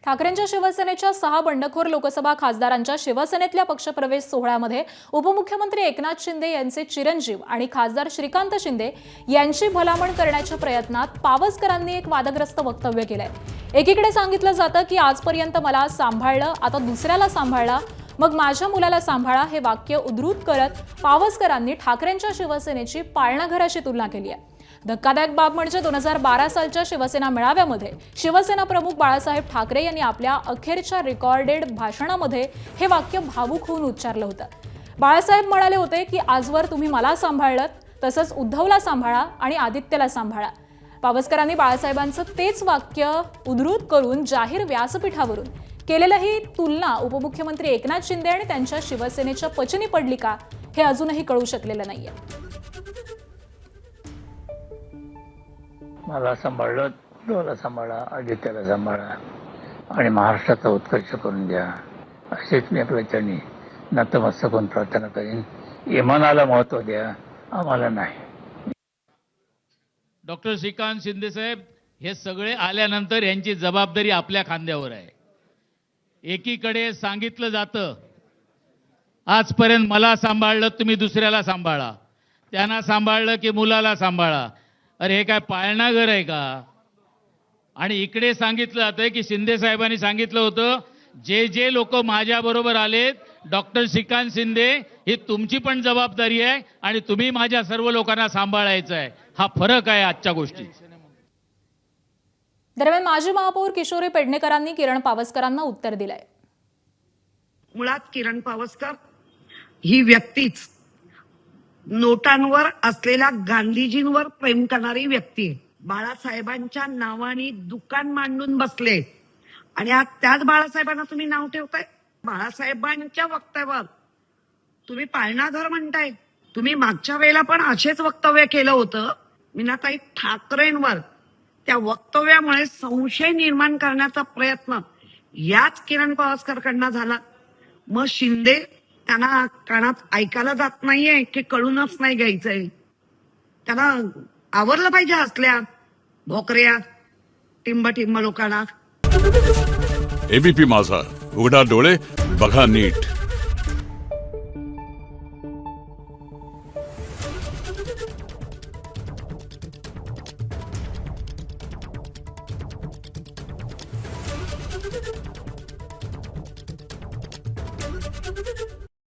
ठाकरेंच्या शिवसेनेच्या 6 बंडखोर लोकसभा खासदारांच्या शिवसेनेतल्या पक्षप्रवेश सोहळ्यामध्ये उपमुख्यमंत्री एकनाथ शिंदे यांचे चिरंजीव आणि खासदार श्रीकांत शिंदे यांची भलामण करण्याच्या प्रयत्नात पावसकरांनी एक वादग्रस्त वक्तव्य केलंय। एकीकडे सांगितलं जातं की आजपर्यंत मला सांभाळलं, आता दुसऱ्याला सांभाळा, मग माझ्या मुलाला सांभाळा, हे वाक्य उद्धृत करत पावसकरांनी ठाकरेंच्या शिवसेनेची पाळणाघराशी तुलना केली आहे। धक्कादायक बाब म्हणजे 2012 सालच्या शिवसेना मेळाव्यामध्ये शिवसेना प्रमुख बाळासाहेब ठाकरे यांनी आपल्या अखेरच्या रेकॉर्डेड भाषणामध्ये हे वाक्य भावुक होऊन उच्चारलं होतं। बाळासाहेब म्हणाले होते की आजवर तुम्ही मला सांभाळलं, तसंच उद्धवला सांभाळा आणि आदित्यला सांभाळा। पावसकरांनी बाळासाहेबांचं तेच वाक्य उद्धृत करून जाहीर व्यासपीठावरून केलेली ही तुलना उपमुख्यमंत्री एकनाथ शिंदे आणि त्यांच्या शिवसेनेच्या पचनी पडली का, हे अजूनही कळू शकलेलं नाहीये। मला सांभाळलं, उद्धवला सांभाळा, आदित्यला सांभाळा आणि महाराष्ट्राचा उत्कर्ष करून द्या, असेच मी आपल्या चरणी नतमस्तक होऊन प्रार्थना करीन। इमानाला महत्व द्या, आम्हाला नाही। डॉक्टर श्रीकांत शिंदे साहेब, हे सगळे आल्यानंतर यांची जबाबदारी आपल्या खांद्यावर आहे। एकीकडे सांगितलं जातं आजपर्यंत मला सांभाळलं, तुम्ही दुसऱ्याला सांभाळा, त्यांना सांभाळलं की मुलाला सांभाळा। अरे हे काय पाळणा घर आहे का? आणि इकडे सांगितलं जातं की शिंदे साहेबांनी सांगितलं होतं जे जे लोक माझ्या बरोबर आलेत, डॉक्टर श्रीकांत शिंदे, ही तुमची पण जबाबदारी आहे आणि तुम्ही माझ्या सर्व लोकांना सांभाळायचं आहे। हा फरक आहे आजच्या गोष्टी। दरम्यान माजी महापौर किशोरी पेडणेकरांनी किरण पावसकरांना उत्तर दिलंय। मुळात किरण पावसकर ही व्यक्तीच नोटांवर असलेल्या गांधीजींवर प्रेम करणारी व्यक्ती आहे। बाळासाहेबांच्या नावाने दुकान मांडून बसले आणि आज त्याच बाळासाहेबांना तुम्ही नाव ठेवताय। बाळासाहेबांच्या वक्तव्यावर तुम्ही पाळणाघर म्हणताय। तुम्ही मागच्या वेळेला पण असेच वक्तव्य केलं होतं मीनाताई ठाकरेंवर। त्या वक्तव्यामुळे संशय निर्माण करण्याचा प्रयत्न याच किरण पावसकरकडनं झाला। मग शिंदे त्यांना कानात ऐकायला जात नाहीये की कळूनच नाही घ्यायचंय? त्यांना आवरलं पाहिजे असल्या भोकऱ्या टिंब टिंब लोकांना। एबीपी माझा, उघडा डोळे बघा नीट।